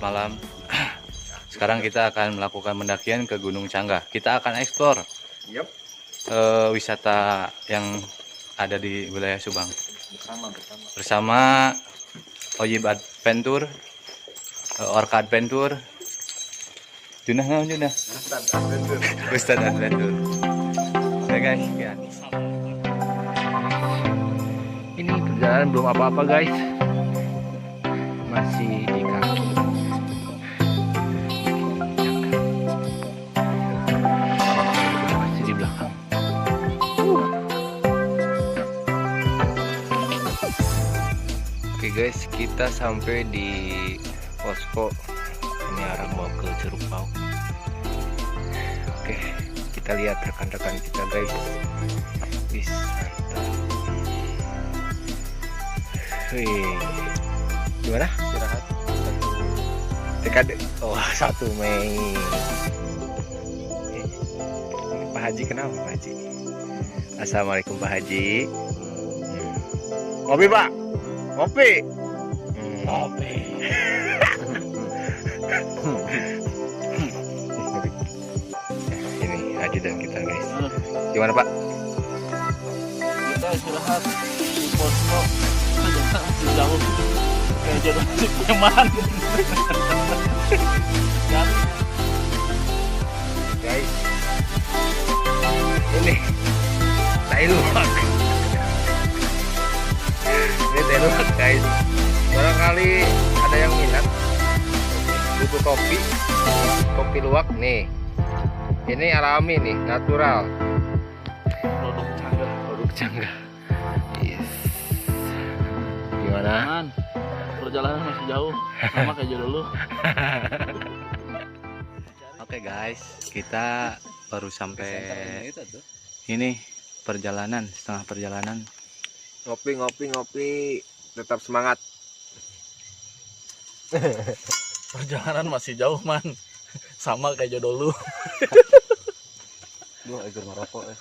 malam. Sekarang kita akan melakukan pendakian ke Gunung Canggah. Kita akan eksplor wisata yang ada di wilayah Subang. Bersama Ojib Adventure, Orca Adventure, Junah naon Junah? Ustadz Adventure. Oke guys, ya. Ini perjalanan belum apa-apa guys. Masih di kaki. Masih di belakang. Oke guys, kita sampai di posko. Ini arah mau ke Curug Pau. Oke, kita lihat rekan-rekan kita guys. Bis, mantap. Wih, gimana? Istirahat. TKD. Oh, 1 Mei. Pak Haji kenapa Pak Haji? Assalamualaikum Pak Haji. Ngopi Pak. Ngopi. Ngopi. Ini ajudan kita guys. Gimana Pak? Kita istirahat di posko. Jangan jauh. Kayak jodoh si preman. Guys, ini tai luwak. Ini tai luwak guys. Barangkali ada yang minat butuh kopi luwak nih. Ini alami nih, natural. Produk Canggah. Yes. Gimana? Man, perjalanan masih jauh. Sama kayak jodoh lu. Oke guys, kita baru sampai ini setengah perjalanan. Ngopi, tetap semangat. Perjalanan masih jauh man. Sama kayak jodoh lu. Duh, ikut ngerokok ya.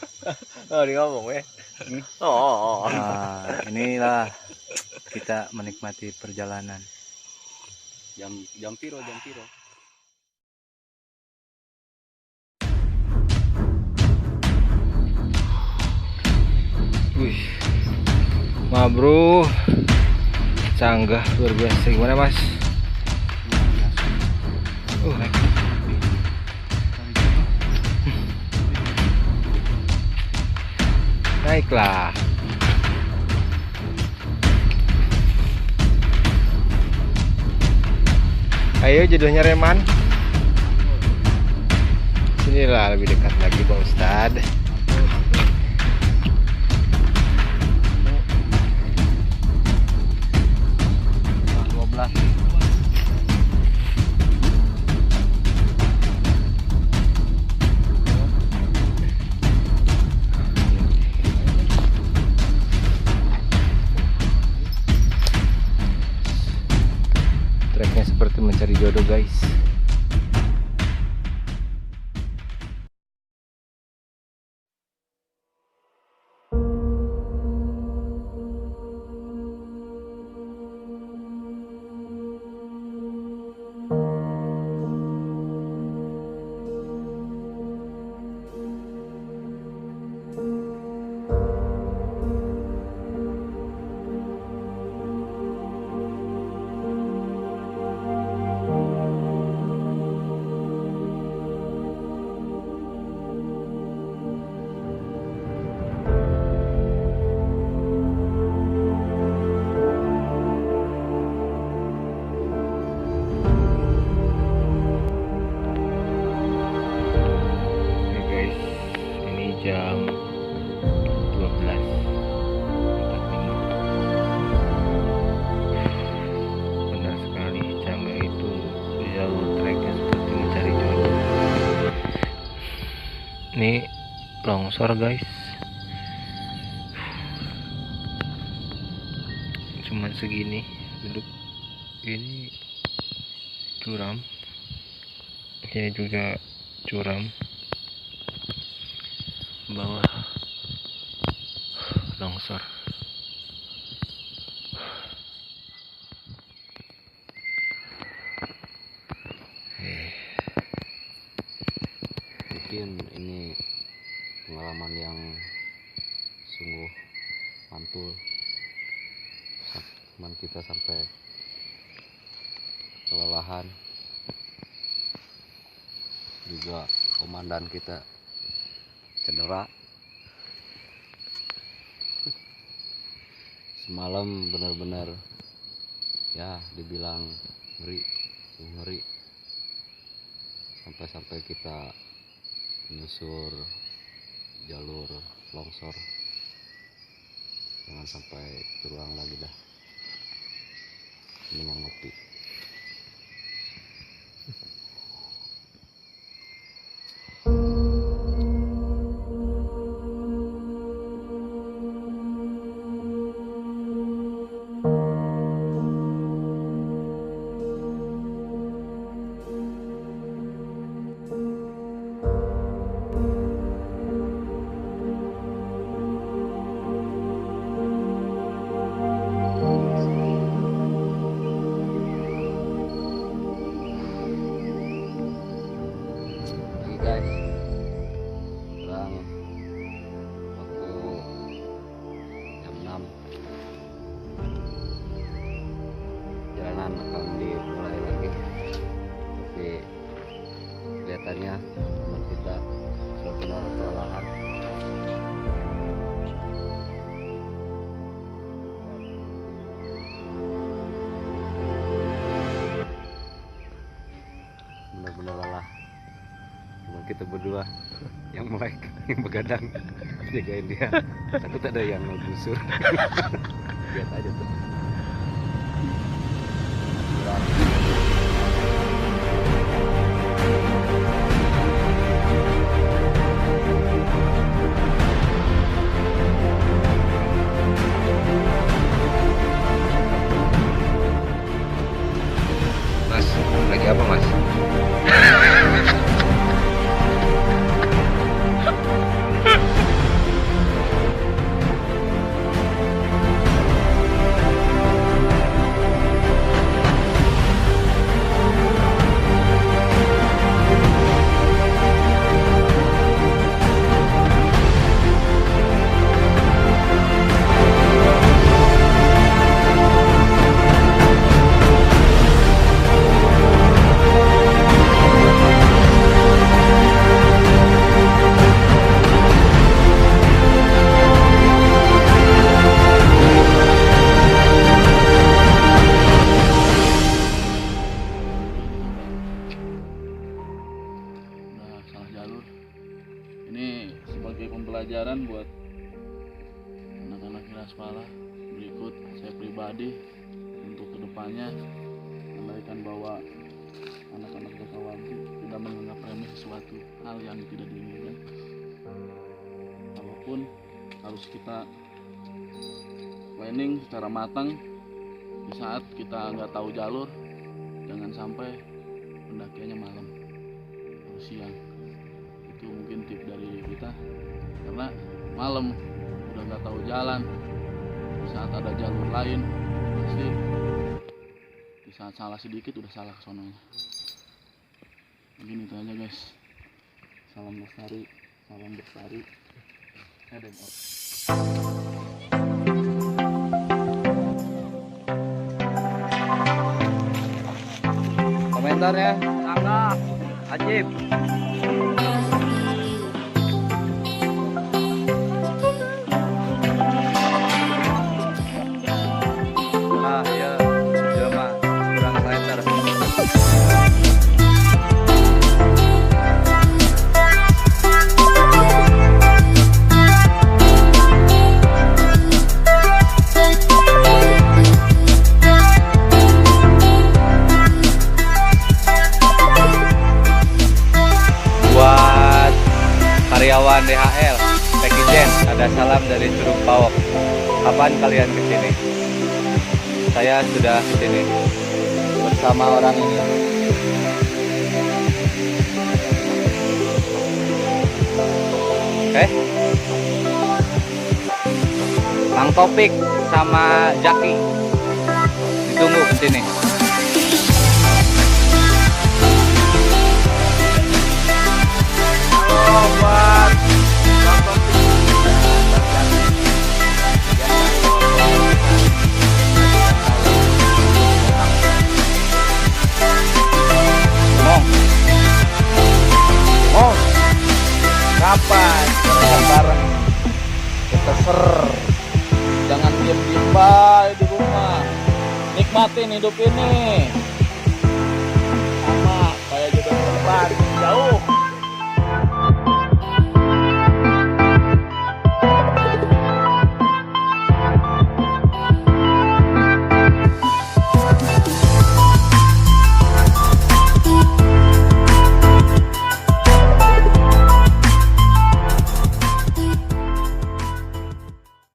Oh, di ngomong ya. Oh. Nah, inilah kita menikmati perjalanan. Jam piro. Wih, Bro, Canggah luar biasa. Gimana Mas? Naiklah. Ayo jodohnya Reman. Sinilah lebih dekat lagi Bang Ustad. Treknya seperti mencari jodoh guys. Jam 12.45. Benar sekali, Canggah itu jalur treknya seperti mencari jodoh. Ini longsor guys. Cuman segini duduk. Ini curam. Ini juga curam. Bawah longsor. Mungkin ini pengalaman yang sungguh mantul, teman kita sampai kelelahan, juga komandan kita cedera. Semalam benar-benar ya dibilang ngeri, sampai kita menyusur jalur longsor. Jangan sampai terulang lagi dah. Ini ngopi. Guys, sekarang waktu jam 6, jalanan akan dimulai lagi, tapi kelihatannya teman kita benar-benar kelelahan. Benar-benar lelah. Cuma kita berdua yang melek, yang begadang jagain dia. Takut ada yang ngegusur. Lihat aja tuh. Mas, lagi apa mas? Udah salah jalur. Ini sebagai pembelajaran buat anak-anak Kiraspala berikut. Saya pribadi untuk kedepannya memberikan bahwa anak-anak Dekawanti tidak menganggap remeh sesuatu hal yang tidak diinginkan. Apapun harus kita planning secara matang. Di saat kita nggak tahu jalur, jangan sampai pendakiannya malam atau siang. Itu mungkin tip dari kita, karena malam udah nggak tahu jalan. Di saat ada jalur lain, pasti di saat salah sedikit udah salah kesononya. Mungkin itu aja guys. Salam lestari, salam bestari. Heading out. Komentarnya? Sangat ajib. Ah ya, cuma kurang komentar. Buat karyawan DHL, Pekijen, ada salam dari Curug Pawok. Kapan kalian kesini? Saya sudah kesini bersama orang ini. Oke, Bang Topik sama Jaki ditunggu kesini. buat Bang Tompi. Ngomong. Kapan kita bareng? Kita jangan diem-diem baik di rumah. Nikmatin hidup ini.